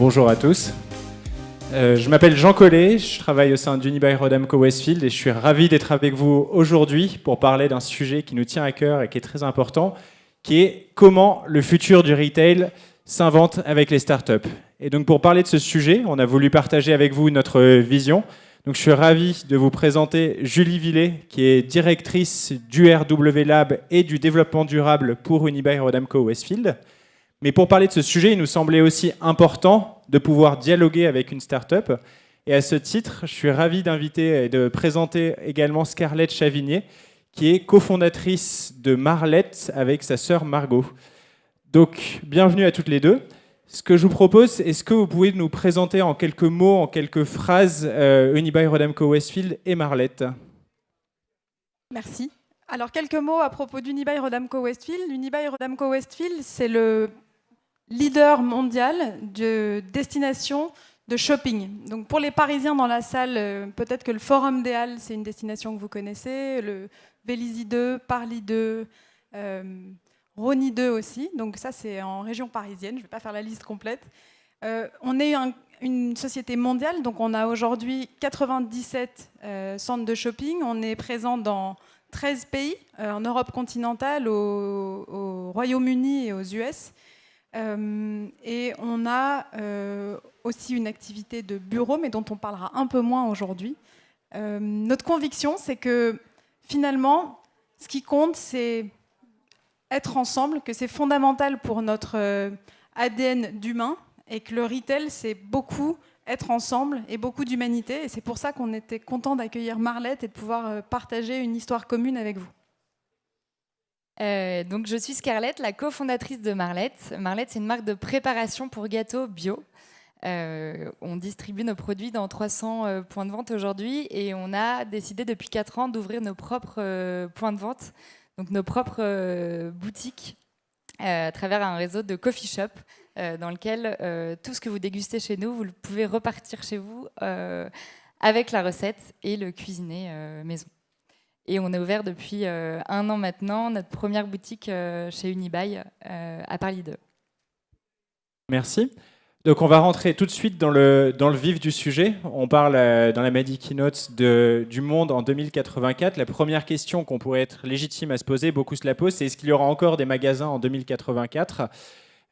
Bonjour à tous. Je m'appelle Jean Collet, je travaille au sein d'Unibail-Rodamco-Westfield et je suis ravi d'être avec vous aujourd'hui pour parler d'un sujet qui nous tient à cœur et qui est très important, qui est comment le futur du retail s'invente avec les startups. Et donc pour parler de ce sujet, on a voulu partager avec vous notre vision. Donc je suis ravi de vous présenter Julie Villet, qui est directrice du RW Lab et du développement durable pour Unibail-Rodamco-Westfield. Mais pour parler de ce sujet, il nous semblait aussi important de pouvoir dialoguer avec une start-up. Et à ce titre, je suis ravi d'inviter et de présenter également Scarlett Chavigné, qui est cofondatrice de Marlette avec sa sœur Margot. Donc, bienvenue à toutes les deux. Ce que je vous propose, est-ce que vous pouvez nous présenter en quelques mots, en quelques phrases, Unibail-Rodamco-Westfield et Marlette? Merci. Alors, quelques mots à propos d'Unibail-Rodamco-Westfield. Unibail-Rodamco-Westfield, c'est le leader mondial de destination de shopping. Donc pour les Parisiens dans la salle, peut-être que le Forum des Halles, c'est une destination que vous connaissez, le Vélizy 2, Parly 2, Rosny 2 aussi. Donc ça, c'est en région parisienne. Je ne vais pas faire la liste complète. On est une société mondiale, donc on a aujourd'hui 97 centres de shopping. On est présent dans 13 pays, en Europe continentale, au Royaume-Uni et aux US. Et on a aussi une activité de bureau, mais dont on parlera un peu moins aujourd'hui. Notre conviction, c'est que finalement, ce qui compte, c'est être ensemble, que c'est fondamental pour notre ADN d'humain, et que le retail, c'est beaucoup être ensemble et beaucoup d'humanité. Et c'est pour ça qu'on était content d'accueillir Marlette et de pouvoir partager une histoire commune avec vous. Donc je suis Scarlett, la cofondatrice de Marlette. Marlette, c'est une marque de préparation pour gâteaux bio. On distribue nos produits dans 300 points de vente aujourd'hui et on a décidé depuis 4 ans d'ouvrir nos propres points de vente, donc nos propres boutiques à travers un réseau de coffee shop dans lequel tout ce que vous dégustez chez nous, vous le pouvez repartir chez vous avec la recette et le cuisiner maison. Et on est ouvert depuis 1 an maintenant, notre première boutique chez Unibail à Parly 2. Merci. Donc on va rentrer tout de suite dans le vif du sujet. On parle dans la Madi Keynote du monde en 2084. La première question qu'on pourrait être légitime à se poser, beaucoup se la posent, c'est est-ce qu'il y aura encore des magasins en 2084 ?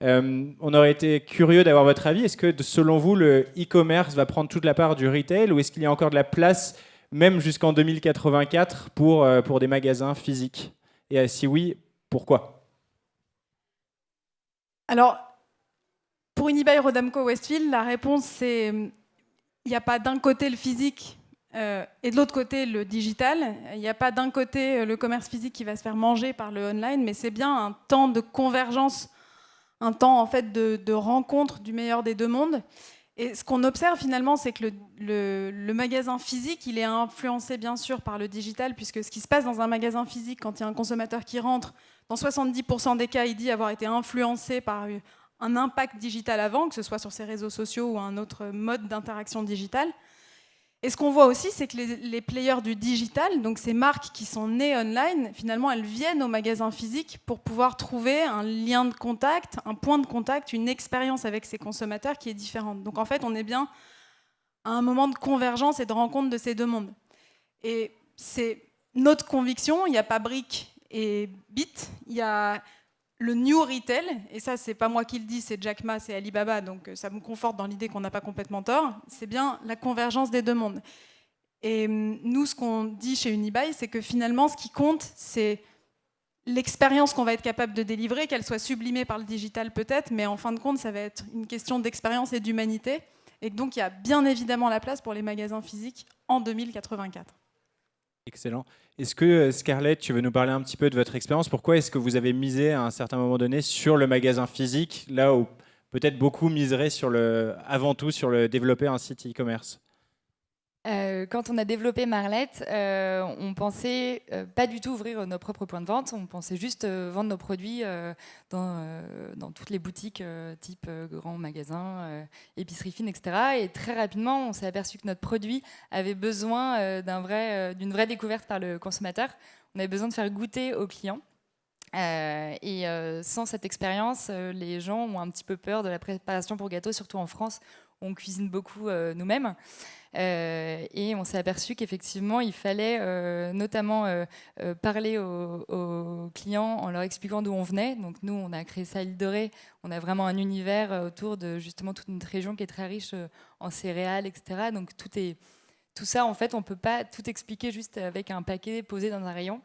On aurait été curieux d'avoir votre avis. Est-ce que selon vous, le e-commerce va prendre toute la part du retail ou est-ce qu'il y a encore de la place même jusqu'en 2084 pour des magasins physiques? Et si oui, pourquoi? Alors, pour Unibail-Rodamco-Westfield, la réponse c'est il n'y a pas d'un côté le physique et de l'autre côté le digital. Il n'y a pas d'un côté le commerce physique qui va se faire manger par le online, mais c'est bien un temps de convergence, un temps en fait de rencontre du meilleur des deux mondes. Et ce qu'on observe finalement, c'est que le magasin physique, il est influencé bien sûr par le digital, puisque ce qui se passe dans un magasin physique, quand il y a un consommateur qui rentre, dans 70% des cas, il dit avoir été influencé par un impact digital avant, que ce soit sur ses réseaux sociaux ou un autre mode d'interaction digitale. Et ce qu'on voit aussi, c'est que les players du digital, donc ces marques qui sont nées online, finalement, elles viennent au magasin physique pour pouvoir trouver un lien de contact, un point de contact, une expérience avec ces consommateurs qui est différente. Donc en fait, on est bien à un moment de convergence et de rencontre de ces deux mondes. Et c'est notre conviction, il n'y a pas brick et bit, il y a le new retail, et ça, c'est pas moi qui le dis, c'est Jack Ma, c'est Alibaba, donc ça me conforte dans l'idée qu'on n'a pas complètement tort. C'est bien la convergence des deux mondes. Et nous, ce qu'on dit chez Unibail, c'est que finalement, ce qui compte, c'est l'expérience qu'on va être capable de délivrer, qu'elle soit sublimée par le digital peut-être, mais en fin de compte, ça va être une question d'expérience et d'humanité. Et donc, il y a bien évidemment la place pour les magasins physiques en 2084. Excellent. Est-ce que, Scarlett, tu veux nous parler un petit peu de votre expérience? Pourquoi est-ce que vous avez misé à un certain moment donné sur le magasin physique, là où peut-être beaucoup miseraient avant tout sur le développer un site e-commerce? Quand on a développé Marlette, on pensait pas du tout ouvrir nos propres points de vente, on pensait juste vendre nos produits dans toutes les boutiques type grands magasins, épicerie fine, etc. Et très rapidement, on s'est aperçu que notre produit avait besoin d'une vraie découverte par le consommateur. On avait besoin de faire goûter aux clients. Sans cette expérience, les gens ont un petit peu peur de la préparation pour gâteaux, surtout en France, où on cuisine beaucoup nous-mêmes. Et on s'est aperçu qu'effectivement, il fallait notamment parler aux clients en leur expliquant d'où on venait. Donc nous, on a créé ça à l'île de Ré. On a vraiment un univers autour de justement toute notre région qui est très riche en céréales, etc. Donc tout ça, en fait, on ne peut pas tout expliquer juste avec un paquet posé dans un rayon.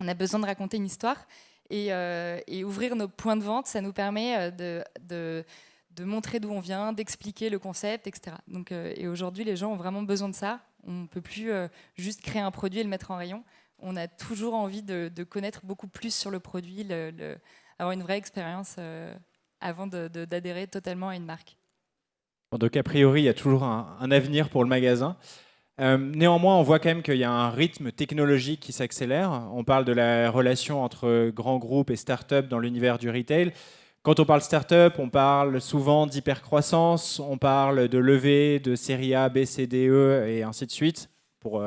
On a besoin de raconter une histoire et ouvrir nos points de vente, ça nous permet de montrer d'où on vient, d'expliquer le concept, etc. Donc, et aujourd'hui, les gens ont vraiment besoin de ça. On ne peut plus juste créer un produit et le mettre en rayon. On a toujours envie de connaître beaucoup plus sur le produit, avoir une vraie expérience avant d'adhérer totalement à une marque. Donc a priori, il y a toujours un avenir pour le magasin. Néanmoins, on voit quand même qu'il y a un rythme technologique qui s'accélère. On parle de la relation entre grands groupes et start-up dans l'univers du retail. Quand on parle start-up, on parle souvent d'hypercroissance, on parle de levée, de série A, B, C, D, E et ainsi de suite, pour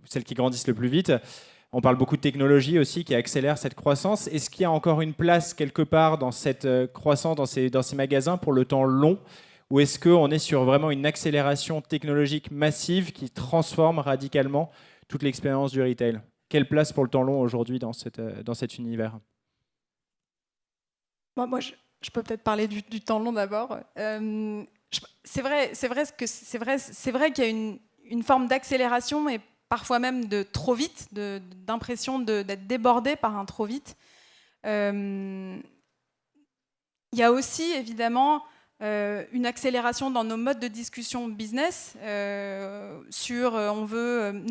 celles qui grandissent le plus vite. On parle beaucoup de technologie aussi qui accélère cette croissance. Est-ce qu'il y a encore une place quelque part dans cette croissance, dans ces magasins pour le temps long ? Ou est-ce qu'on est sur vraiment une accélération technologique massive qui transforme radicalement toute l'expérience du retail ? Quelle place pour le temps long aujourd'hui dans cet univers ? Moi, je peux peut-être parler du temps long d'abord. C'est vrai qu'il y a une forme d'accélération et parfois même de trop vite, d'impression d'être débordé par un trop vite. Il y a aussi évidemment une accélération dans nos modes de discussion business sur on veut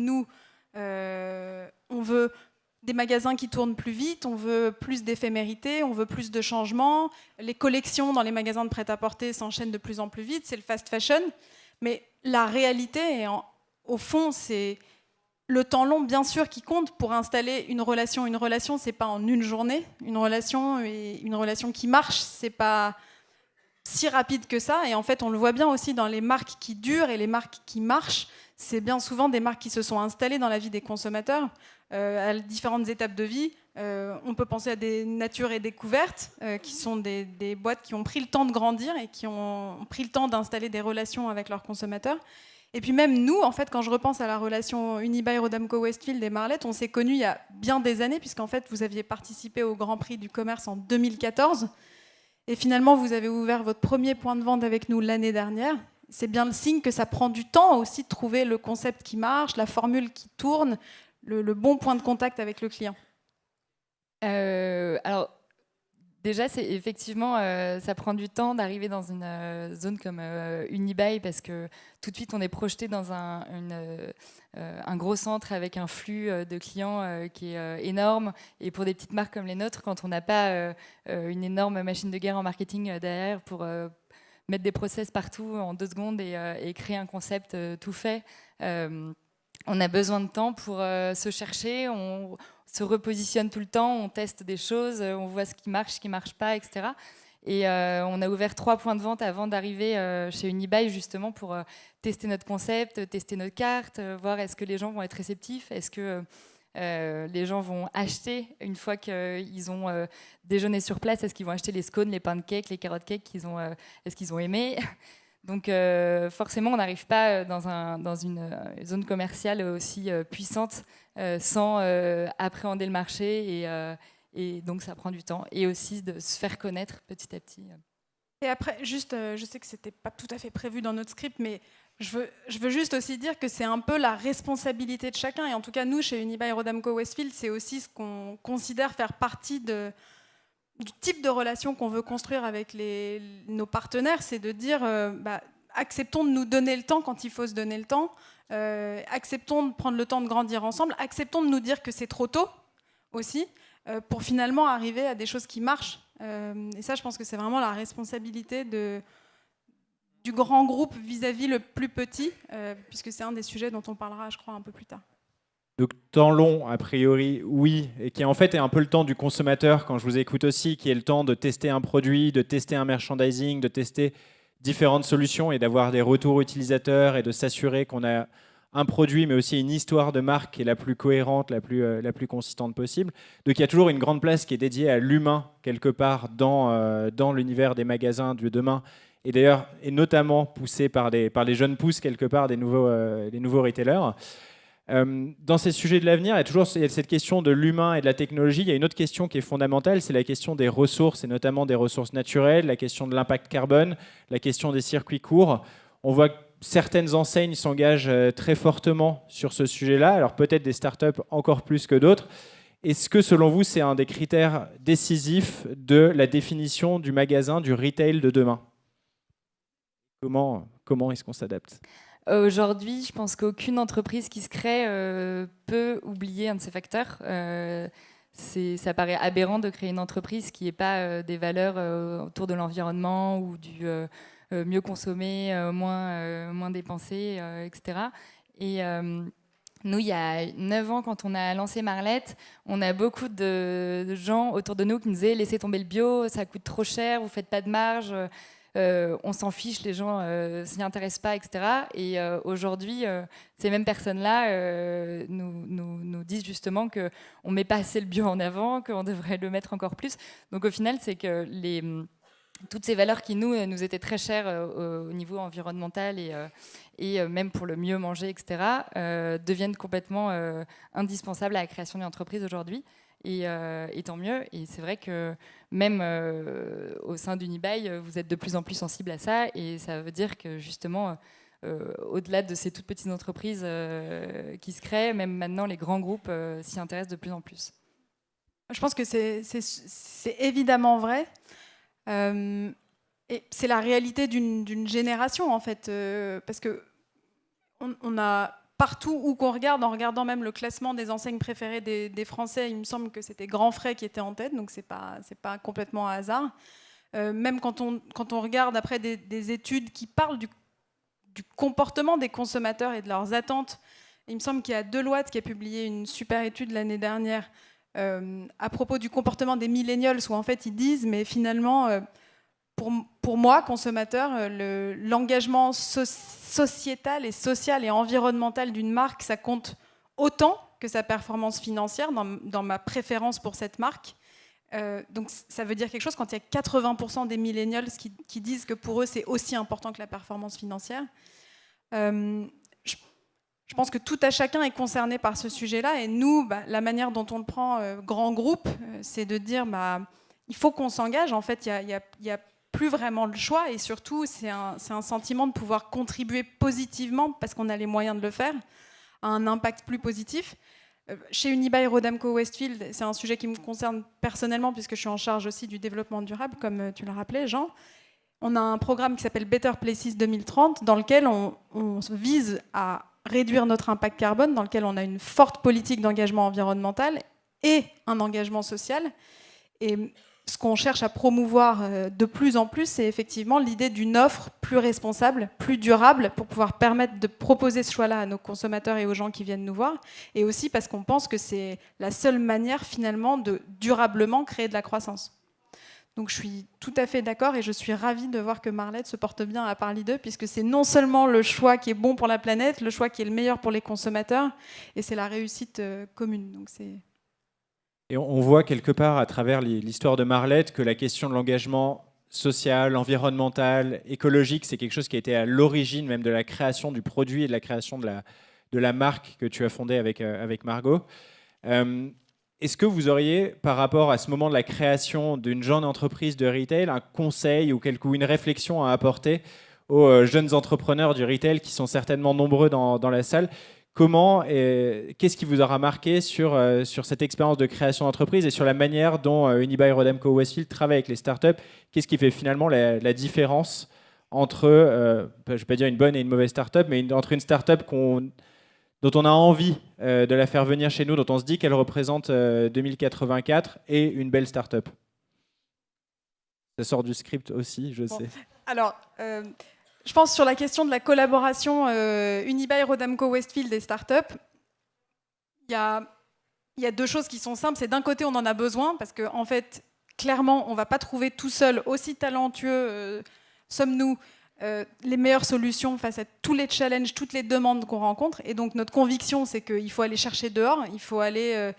des magasins qui tournent plus vite, on veut plus d'éphémérité, on veut plus de changements. Les collections dans les magasins de prêt-à-porter s'enchaînent de plus en plus vite, c'est le fast fashion. Mais la réalité, au fond, c'est le temps long, bien sûr, qui compte pour installer une relation. Une relation, c'est pas en une journée. Une relation qui marche, c'est pas si rapide que ça. Et en fait, on le voit bien aussi dans les marques qui durent et les marques qui marchent. C'est bien souvent des marques qui se sont installées dans la vie des consommateurs à différentes étapes de vie. On peut penser à des Nature et Découvertes, qui sont des boîtes qui ont pris le temps de grandir et qui ont pris le temps d'installer des relations avec leurs consommateurs. Et puis même nous, en fait, quand je repense à la relation Unibail, Rodamco, Westfield et Marlette, on s'est connus il y a bien des années, puisqu'en fait, vous aviez participé au Grand Prix du commerce en 2014. Et finalement, vous avez ouvert votre premier point de vente avec nous l'année dernière. C'est bien le signe que ça prend du temps aussi de trouver le concept qui marche, la formule qui tourne, le bon point de contact avec le client. Alors, déjà, c'est effectivement, ça prend du temps d'arriver dans une zone comme Unibail parce que tout de suite, on est projeté dans un gros centre avec un flux de clients qui est énorme. Et pour des petites marques comme les nôtres, quand on n'a pas une énorme machine de guerre en marketing derrière pour mettre des process partout en 2 secondes et créer un concept tout fait, on a besoin de temps pour se chercher, on se repositionne tout le temps, on teste des choses, on voit ce qui marche pas, etc. Et on a ouvert 3 points de vente avant d'arriver chez Unibail justement pour tester notre concept, tester notre carte, voir est-ce que les gens vont être réceptifs, est-ce que les gens vont acheter une fois qu'ils ont déjeuné sur place, est-ce qu'ils vont acheter les scones, les pancakes, les carrot cakes est-ce qu'ils ont aimé. Donc forcément, on n'arrive pas dans une zone commerciale aussi puissante sans appréhender le marché et donc ça prend du temps et aussi de se faire connaître petit à petit. Et après, juste, je sais que c'était pas tout à fait prévu dans notre script, mais je veux juste aussi dire que c'est un peu la responsabilité de chacun. Et en tout cas, nous, chez Unibail Rodamco Westfield, c'est aussi ce qu'on considère faire partie du type de relation qu'on veut construire avec nos partenaires, c'est de dire acceptons de nous donner le temps quand il faut se donner le temps, acceptons de prendre le temps de grandir ensemble, acceptons de nous dire que c'est trop tôt aussi, pour finalement arriver à des choses qui marchent. Et ça, je pense que c'est vraiment la responsabilité du grand groupe vis-à-vis le plus petit, puisque c'est un des sujets dont on parlera, je crois, un peu plus tard. Donc temps long, a priori, oui, et qui en fait est un peu le temps du consommateur, quand je vous écoute aussi, qui est le temps de tester un produit, de tester un merchandising, de tester différentes solutions et d'avoir des retours utilisateurs et de s'assurer qu'on a un produit, mais aussi une histoire de marque qui est la plus cohérente, la plus consistante possible. Donc il y a toujours une grande place qui est dédiée à l'humain, quelque part, dans l'univers des magasins de demain, et d'ailleurs, et notamment poussé par les jeunes pousses, quelque part, des nouveaux retailers. Dans ces sujets de l'avenir, il y a cette question de l'humain et de la technologie. Il y a une autre question qui est fondamentale, c'est la question des ressources, et notamment des ressources naturelles, la question de l'impact carbone, la question des circuits courts. On voit que certaines enseignes s'engagent très fortement sur ce sujet-là, alors peut-être des startups encore plus que d'autres. Est-ce que, selon vous, c'est un des critères décisifs de la définition du magasin, du retail de demain ? Comment est-ce qu'on s'adapte ? Aujourd'hui, je pense qu'aucune entreprise qui se crée peut oublier un de ces facteurs. Ça paraît aberrant de créer une entreprise qui n'ait pas des valeurs autour de l'environnement ou du mieux consommer, moins dépenser, etc. Et nous, il y a 9 ans, quand on a lancé Marlette, on a beaucoup de gens autour de nous qui nous disaient « laissez tomber le bio, ça coûte trop cher, vous ne faites pas de marge ». On s'en fiche, les gens s'y intéressent pas, etc. Et aujourd'hui, ces mêmes personnes-là nous disent justement qu'on met pas assez le bio en avant, qu'on devrait le mettre encore plus. Donc au final, c'est que toutes ces valeurs qui nous étaient très chères au niveau environnemental et même pour le mieux manger, etc., deviennent complètement indispensables à la création d'une entreprise aujourd'hui. Et tant mieux. Et c'est vrai que même au sein d'Unibail, vous êtes de plus en plus sensible à ça. Et ça veut dire que justement, au-delà de ces toutes petites entreprises qui se créent, même maintenant, les grands groupes s'y intéressent de plus en plus. Je pense que c'est évidemment vrai. Et c'est la réalité d'une génération, en fait. Parce qu'on a... Partout où qu'on regarde, en regardant même le classement des enseignes préférées des Français, il me semble que c'était Grand Frais qui était en tête, donc c'est pas complètement un hasard. Même quand on regarde après des études qui parlent du comportement des consommateurs et de leurs attentes, il me semble qu'il y a Deloitte qui a publié une super étude l'année dernière à propos du comportement des millennials, où en fait ils disent, mais finalement... Pour moi, consommateur, l'engagement sociétal et social et environnemental d'une marque, ça compte autant que sa performance financière dans ma préférence pour cette marque. Donc ça veut dire quelque chose quand il y a 80% des millennials qui disent que pour eux, c'est aussi important que la performance financière. Je pense que tout à chacun est concerné par ce sujet-là. Et nous, la manière dont on le prend, grand groupe, c'est de dire il faut qu'on s'engage. En fait, il y a plus vraiment le choix, et surtout c'est un sentiment de pouvoir contribuer positivement, parce qu'on a les moyens de le faire, à un impact plus positif. Chez Unibail-Rodamco-Westfield, c'est un sujet qui me concerne personnellement, puisque je suis en charge aussi du développement durable, comme tu l'as rappelé, Jean. On a un programme qui s'appelle Better Places 2030, dans lequel on vise à réduire notre impact carbone, dans lequel on a une forte politique d'engagement environnemental et un engagement social. Et ce qu'on cherche à promouvoir de plus en plus, c'est effectivement l'idée d'une offre plus responsable, plus durable, pour pouvoir permettre de proposer ce choix-là à nos consommateurs et aux gens qui viennent nous voir. Et aussi parce qu'on pense que c'est la seule manière, finalement, de durablement créer de la croissance. Donc je suis tout à fait d'accord, et je suis ravie de voir que Marlette se porte bien à parler d'eux, puisque c'est non seulement le choix qui est bon pour la planète, le choix qui est le meilleur pour les consommateurs, et c'est la réussite commune. Donc c'est... Et on voit quelque part à travers l'histoire de Marlette que la question de l'engagement social, environnemental, écologique, c'est quelque chose qui a été à l'origine même de la création du produit et de la création de la marque que tu as fondée avec Margot. Est-ce que vous auriez, par rapport à ce moment de la création d'une jeune entreprise de retail, un conseil ou une réflexion à apporter aux jeunes entrepreneurs du retail qui sont certainement nombreux dans la salle ? Qu'est-ce qui vous aura marqué sur cette expérience de création d'entreprise et sur la manière dont Unibail-Rodamco-Westfield travaille avec les startups ? Qu'est-ce qui fait finalement la différence entre, je ne vais pas dire une bonne et une mauvaise startup, mais entre une startup dont on a envie de la faire venir chez nous, dont on se dit qu'elle représente 2084, et une belle startup ? Ça sort du script aussi, je sais. Alors... je pense sur la question de la collaboration Unibail-Rodamco-Westfield et startups, il y a deux choses qui sont simples. C'est d'un côté, on en a besoin, parce qu'en fait, clairement, on ne va pas trouver tout seul, aussi talentueux sommes-nous, les meilleures solutions face à tous les challenges, toutes les demandes qu'on rencontre. Et donc notre conviction, c'est qu'il faut aller chercher dehors, il faut aller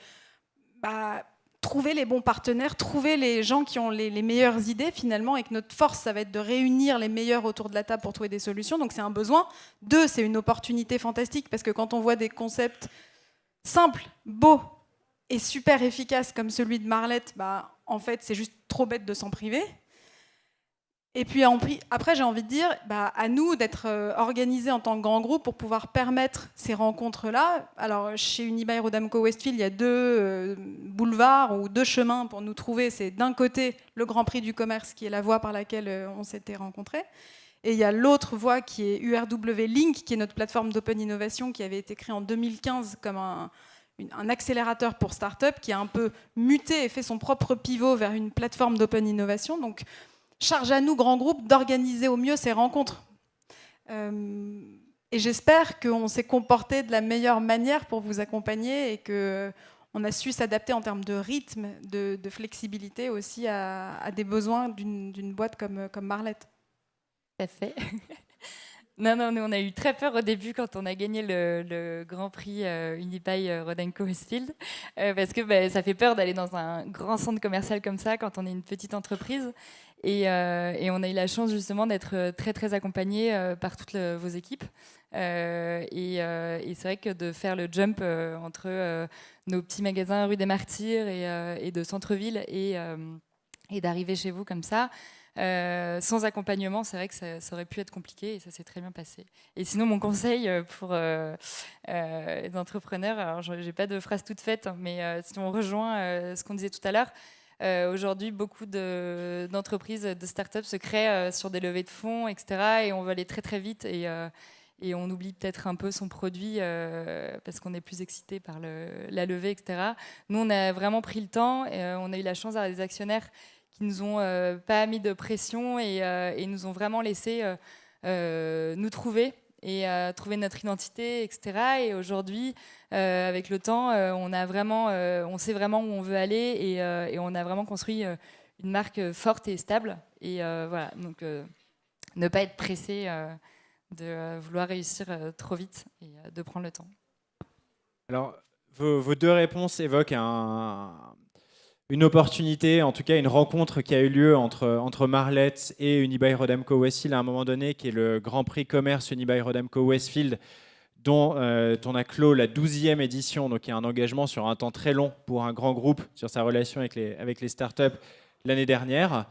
trouver les bons partenaires, trouver les gens qui ont les meilleures idées finalement, et que notre force, ça va être de réunir les meilleurs autour de la table pour trouver des solutions. Donc c'est un besoin. 2, c'est une opportunité fantastique, parce que quand on voit des concepts simples, beaux et super efficaces comme celui de Marlette, en fait c'est juste trop bête de s'en priver. Et puis après, j'ai envie de dire, à nous d'être organisés en tant que grand groupe pour pouvoir permettre ces rencontres-là. Alors, chez Unibail-Rodamco-Westfield, il y a 2 boulevards ou 2 chemins pour nous trouver. C'est d'un côté le Grand Prix du commerce, qui est la voie par laquelle on s'était rencontrés. Et il y a l'autre voie qui est URW Link, qui est notre plateforme d'open innovation, qui avait été créée en 2015 comme un accélérateur pour start-up, qui a un peu muté et fait son propre pivot vers une plateforme d'open innovation. Donc, charge à nous, grand groupe, d'organiser au mieux ces rencontres. Et j'espère qu'on s'est comporté de la meilleure manière pour vous accompagner et qu'on a su s'adapter en termes de rythme, de flexibilité aussi à des besoins d'une boîte comme Marlette. Tout à fait. Non, nous on a eu très peur au début quand on a gagné le Grand Prix Unibail-Rodamco-Westfield, parce que ça fait peur d'aller dans un grand centre commercial comme ça quand on est une petite entreprise. Et on a eu la chance justement d'être très très accompagnés par toutes vos équipes. Et c'est vrai que de faire le jump entre nos petits magasins rue des Martyrs et de centre-ville et d'arriver chez vous comme ça, sans accompagnement, c'est vrai que ça aurait pu être compliqué, et ça s'est très bien passé. Et sinon, mon conseil pour les entrepreneurs, alors j'ai pas de phrase toute faite, mais si on rejoint ce qu'on disait tout à l'heure, aujourd'hui, beaucoup d'entreprises, de start-up se créent sur des levées de fonds, etc. Et on veut aller très très vite, et on oublie peut-être un peu son produit parce qu'on est plus excité par la levée, etc. Nous, on a vraiment pris le temps, et on a eu la chance d'avoir des actionnaires qui nous ont pas mis de pression et nous ont vraiment laissé nous trouver et trouver notre identité, etc. Et aujourd'hui, avec le temps, on sait vraiment où on veut aller, et on a vraiment construit une marque forte et stable. Et voilà, donc ne pas être pressé de vouloir réussir trop vite et de prendre le temps. Alors, vos 2 réponses évoquent une opportunité, en tout cas une rencontre qui a eu lieu entre Marlette et Unibail-Rodamco-Westfield à un moment donné, qui est le Grand Prix Commerce Unibail-Rodamco-Westfield, dont on a clos la 12e édition, donc il y a un engagement sur un temps très long pour un grand groupe sur sa relation avec les startups l'année dernière.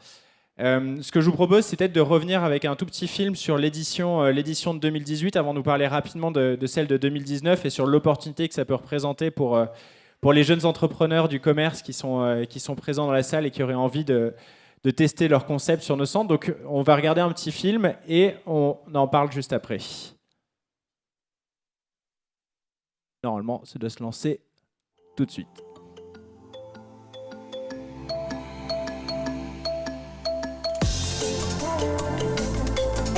Ce que je vous propose, c'est peut-être de revenir avec un tout petit film sur l'édition de 2018, avant de nous parler rapidement de celle de 2019 et sur l'opportunité que ça peut représenter pour les jeunes entrepreneurs du commerce qui sont présents dans la salle et qui auraient envie de tester leur concept sur nos centres. Donc, on va regarder un petit film et on en parle juste après. Normalement, ça doit se lancer tout de suite.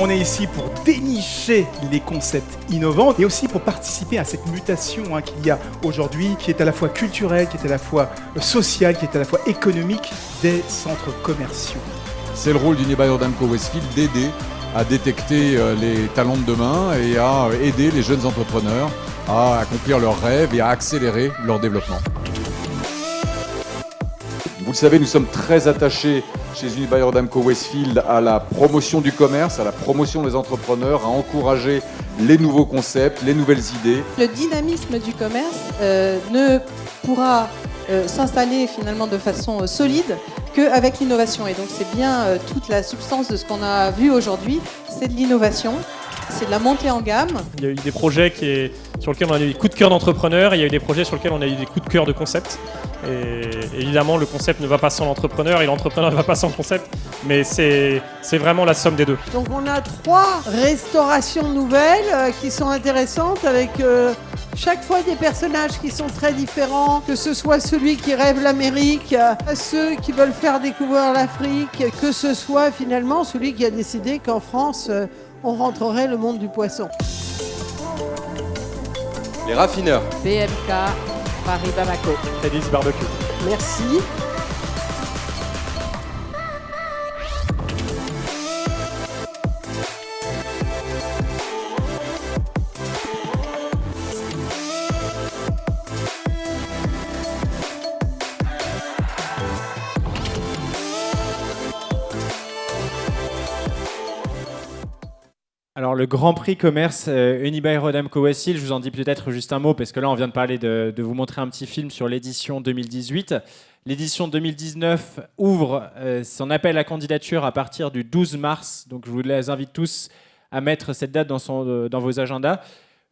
On est ici pour dénicher les concepts innovants et aussi pour participer à cette mutation qu'il y a aujourd'hui, qui est à la fois culturelle, qui est à la fois sociale, qui est à la fois économique des centres commerciaux. C'est le rôle d'Unibail-Rodamco-Westfield d'aider à détecter les talents de demain et à aider les jeunes entrepreneurs à accomplir leurs rêves et à accélérer leur développement. Vous le savez, nous sommes très attachés chez Unibail-Rodamco-Westfield à la promotion du commerce, à la promotion des entrepreneurs, à encourager les nouveaux concepts, les nouvelles idées. Le dynamisme du commerce ne pourra s'installer finalement de façon solide qu'avec l'innovation. Et donc c'est bien toute la substance de ce qu'on a vu aujourd'hui, c'est de l'innovation. C'est de la montée en gamme. Il y a eu des projets sur lesquels on a eu des coups de cœur d'entrepreneurs, et il y a eu des projets sur lesquels on a eu des coups de cœur de concept. Et évidemment, le concept ne va pas sans l'entrepreneur et l'entrepreneur ne va pas sans le concept, mais c'est vraiment la somme des deux. Donc on a 3 restaurations nouvelles qui sont intéressantes, avec chaque fois des personnages qui sont très différents, que ce soit celui qui rêve l'Amérique, ceux qui veulent faire découvrir l'Afrique, que ce soit finalement celui qui a décidé qu'en France, on rentrerait le monde du poisson. Les raffineurs. BMK, Paris Bamako. Teddy's Barbecue. Merci. Alors le Grand Prix Commerce Unibail-Rodamco-Westfield, je vous en dis peut-être juste un mot parce que là on vient de parler de vous montrer un petit film sur l'édition 2018. L'édition 2019 ouvre son appel à candidature à partir du 12 mars, donc je vous les invite tous à mettre cette date dans vos agendas.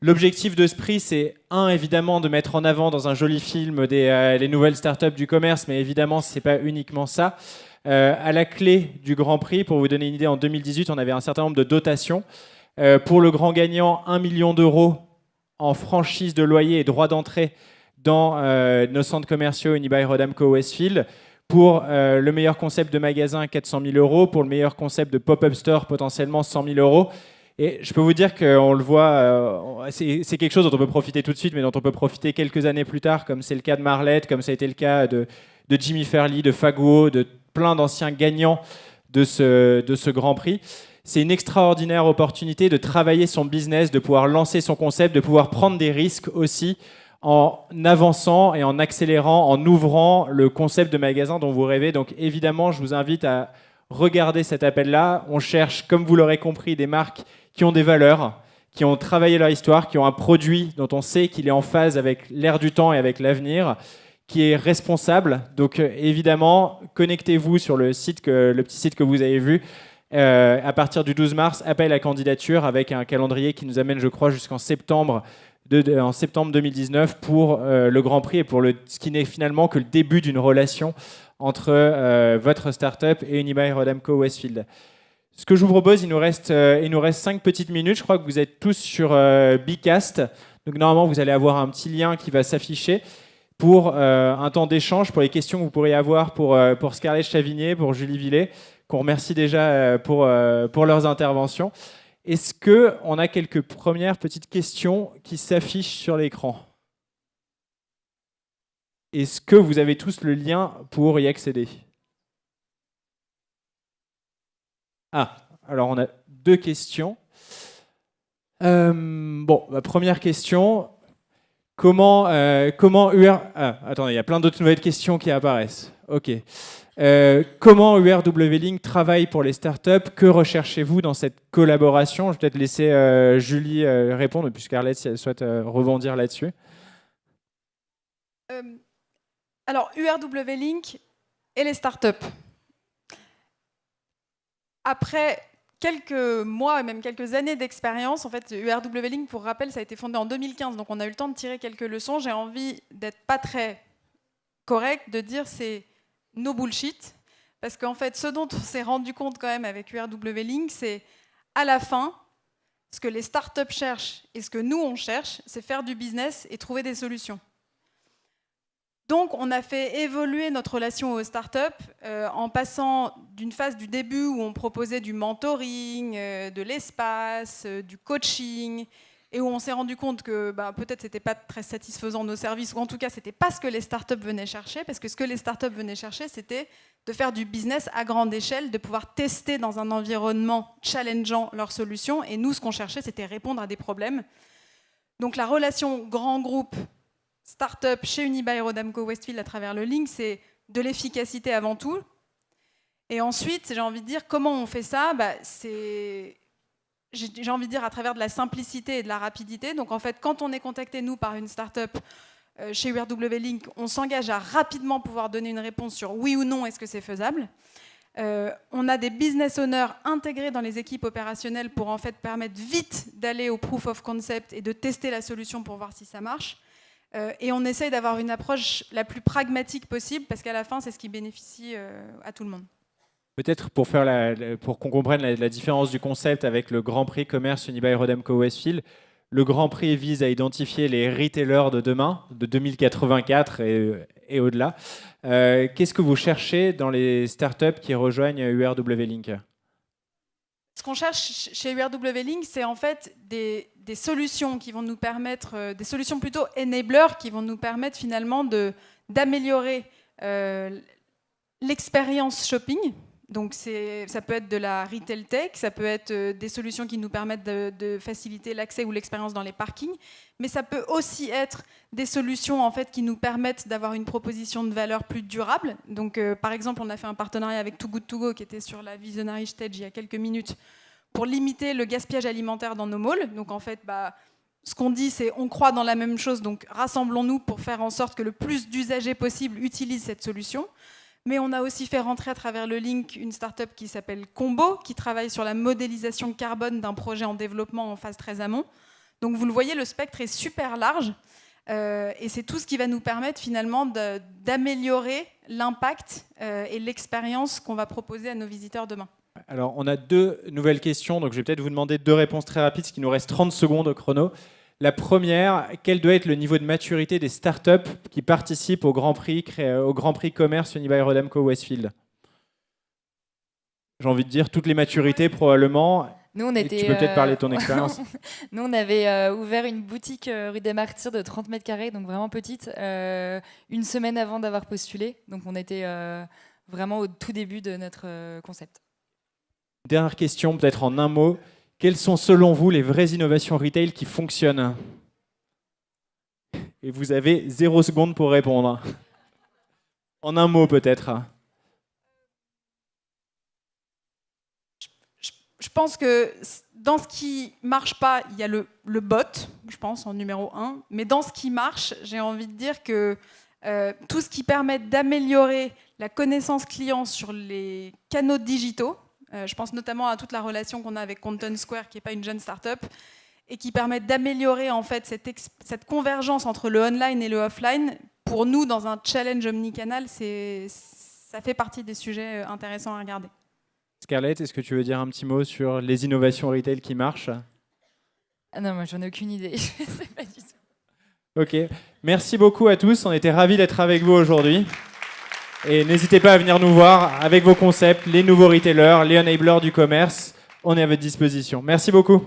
L'objectif de ce prix, c'est évidemment de mettre en avant dans un joli film les nouvelles startups du commerce, mais évidemment ce n'est pas uniquement ça. À la clé du Grand Prix, pour vous donner une idée, en 2018, on avait un certain nombre de dotations. Pour le grand gagnant, 1 million d'euros en franchise de loyer et droit d'entrée dans nos centres commerciaux Unibail-Rodamco-Westfield. Pour le meilleur concept de magasin, 400 000 euros. Pour le meilleur concept de pop-up store, potentiellement 100 000 euros. Et je peux vous dire qu'on le voit, c'est quelque chose dont on peut profiter tout de suite, mais dont on peut profiter quelques années plus tard, comme c'est le cas de Marlette, comme ça a été le cas de Jimmy Fairley, de Faguo, de plein d'anciens gagnants de ce Grand Prix. C'est une extraordinaire opportunité de travailler son business, de pouvoir lancer son concept, de pouvoir prendre des risques aussi en avançant et en accélérant, en ouvrant le concept de magasin dont vous rêvez. Donc évidemment, je vous invite à regarder cet appel-là. On cherche, comme vous l'aurez compris, des marques qui ont des valeurs, qui ont travaillé leur histoire, qui ont un produit dont on sait qu'il est en phase avec l'air du temps et avec l'avenir, qui est responsable. Donc évidemment, connectez-vous sur le petit site que vous avez vu. À partir du 12 mars, appel à candidature avec un calendrier qui nous amène, je crois, jusqu'en septembre, en septembre 2019 pour le Grand Prix et pour ce qui n'est finalement que le début d'une relation entre votre startup et Unibail-Rodamco-Westfield. Ce que je vous propose, il nous reste 5 petites minutes. Je crois que vous êtes tous sur Bcast. Donc normalement, vous allez avoir un petit lien qui va s'afficher pour un temps d'échange, pour les questions que vous pourriez avoir pour Scarlett Chavigné, pour Julie Villet, qu'on remercie déjà pour leurs interventions. Est-ce qu'on a quelques premières petites questions qui s'affichent sur l'écran ? Est-ce que vous avez tous le lien pour y accéder ? Ah, alors on a 2 questions. Ma première question, comment attendez, il y a plein d'autres nouvelles questions qui apparaissent. Ok. Comment URW Link travaille pour les startups ? Que recherchez-vous dans cette collaboration ? Je vais peut-être laisser Julie répondre, puis Scarlett, si elle souhaite rebondir là-dessus. Alors, URW Link et les startups. Après quelques mois et même quelques années d'expérience, en fait, URW Link, pour rappel, ça a été fondé en 2015, donc on a eu le temps de tirer quelques leçons. J'ai envie d'être pas très correct, de dire c'est no bullshit, parce qu'en fait, ce dont on s'est rendu compte quand même avec URW Link, c'est à la fin, ce que les startups cherchent et ce que nous on cherche, c'est faire du business et trouver des solutions. Donc, on a fait évoluer notre relation aux startups en passant d'une phase du début où on proposait du mentoring, de l'espace, du coaching, et où on s'est rendu compte que peut-être c'était pas très satisfaisant nos services, ou en tout cas c'était pas ce que les startups venaient chercher, parce que ce que les startups venaient chercher, c'était de faire du business à grande échelle, de pouvoir tester dans un environnement challengeant leurs solutions, et nous, ce qu'on cherchait, c'était répondre à des problèmes. Donc la relation grand groupe start-up chez Unibail-Rodamco-Westfield à travers le link, c'est de l'efficacité avant tout. Et ensuite, j'ai envie de dire, comment on fait ça ? J'ai envie de dire à travers de la simplicité et de la rapidité. Donc en fait, quand on est contacté, nous, par une start-up chez URW Link, on s'engage à rapidement pouvoir donner une réponse sur oui ou non, est-ce que c'est faisable ? On a des business owners intégrés dans les équipes opérationnelles pour en fait permettre vite d'aller au proof of concept et de tester la solution pour voir si ça marche. Et on essaye d'avoir une approche la plus pragmatique possible, parce qu'à la fin, c'est ce qui bénéficie à tout le monde. Peut-être pour qu'on comprenne la différence du concept avec le Grand Prix Commerce Unibail-Rodamco-Westfield, le Grand Prix vise à identifier les retailers de demain, de 2084 et au-delà. Qu'est-ce que vous cherchez dans les startups qui rejoignent URW Link ? Ce qu'on cherche chez URW Link, c'est en fait des solutions qui vont nous permettre, des solutions plutôt enablers qui vont nous permettre finalement d'améliorer l'expérience shopping. Donc ça peut être de la retail tech, ça peut être des solutions qui nous permettent de faciliter l'accès ou l'expérience dans les parkings, mais ça peut aussi être des solutions en fait, qui nous permettent d'avoir une proposition de valeur plus durable. Donc par exemple, on a fait un partenariat avec Too Good To Go qui était sur la Visionary Stage il y a quelques minutes pour limiter le gaspillage alimentaire dans nos malls. Donc en fait, ce qu'on dit, c'est on croit dans la même chose, donc rassemblons-nous pour faire en sorte que le plus d'usagers possible utilisent cette solution. Mais on a aussi fait rentrer à travers le link une start-up qui s'appelle Combo, qui travaille sur la modélisation carbone d'un projet en développement en phase très amont. Donc vous le voyez, le spectre est super large. Et c'est tout ce qui va nous permettre finalement d'améliorer l'impact et l'expérience qu'on va proposer à nos visiteurs demain. Alors, on a 2 nouvelles questions, donc je vais peut-être vous demander 2 réponses très rapides, parce qu'il nous reste 30 secondes au chrono. La première, quel doit être le niveau de maturité des startups qui participent au Grand Prix Commerce Unibail-Rodamco-Westfield? J'ai envie de dire toutes les maturités probablement. Nous, on Et était, tu peux peut-être parler de ton expérience. Nous, on avait ouvert une boutique rue des Martyrs de 30 mètres carrés, donc vraiment petite, une semaine avant d'avoir postulé. Donc on était vraiment au tout début de notre concept. Dernière question, peut-être en un mot. Quelles sont selon vous les vraies innovations retail qui fonctionnent? Et vous avez 0 seconde pour répondre. En un mot peut-être. Je pense que dans ce qui marche pas, il y a le bot, je pense, en numéro 1. Mais dans ce qui marche, j'ai envie de dire que tout ce qui permet d'améliorer la connaissance client sur les canaux digitaux, je pense notamment à toute la relation qu'on a avec Content Square, qui n'est pas une jeune start-up, et qui permet d'améliorer en fait cette convergence entre le online et le offline. Pour nous, dans un challenge omnicanal, ça fait partie des sujets intéressants à regarder. Scarlett, est-ce que tu veux dire un petit mot sur les innovations retail qui marchent? Ah non, moi j'en ai aucune idée. Je sais pas du tout. Ok, merci beaucoup à tous, on était ravis d'être avec vous aujourd'hui. Et n'hésitez pas à venir nous voir avec vos concepts, les nouveaux retailers, les enablers du commerce, on est à votre disposition. Merci beaucoup.